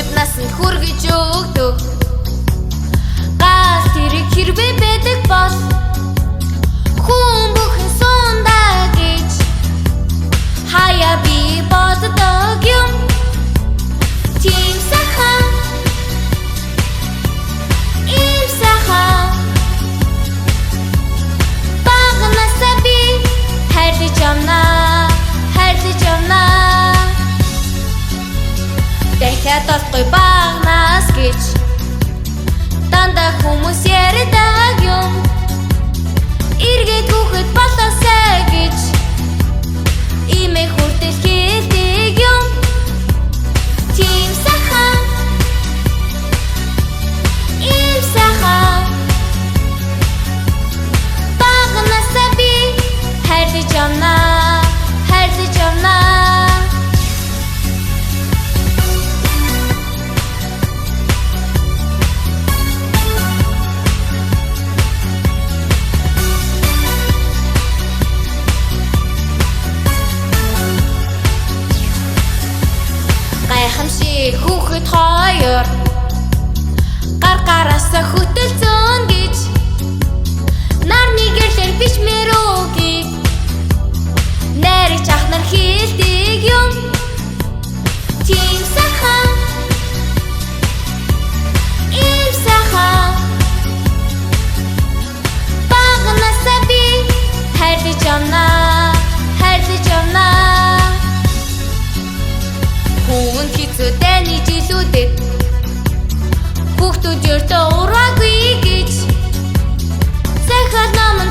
хүүхэд насанд хүргэж өгдөг. Гал тэрэг хэрвээ байдаг бол хүн бүхэн сундаа гэж хаяа би боддог юм. Тийм сайхан ийм сайхан багнасаа би хайрлаж явнаа, хайрлаж явнаа. Дахиад олохгүй багнаас гэж дандаа хүмүүс ярьдаг юм. Эргээд хүүхэд болоосай гэж имийг хүртэл хэлдэг юм. Тийм сайхан ийм сайхан багнасаа би хайрлаж явнаа, хайрлаж явнаа. Гайхамшиг хүүхэд хоёр гар гараасаа хөтөлцөн гэж нарны гэрлэр бичмээр үгийг найрч ахнар хэлдэг юм. Тийм сайхан ийм сайхан багнасаа би хайрлаж явнаа, хайрлаж явнаа. Хүн хэцүү дайны жилүүдэд хүүхдүүд өртөө ураагүй гэж захиад наман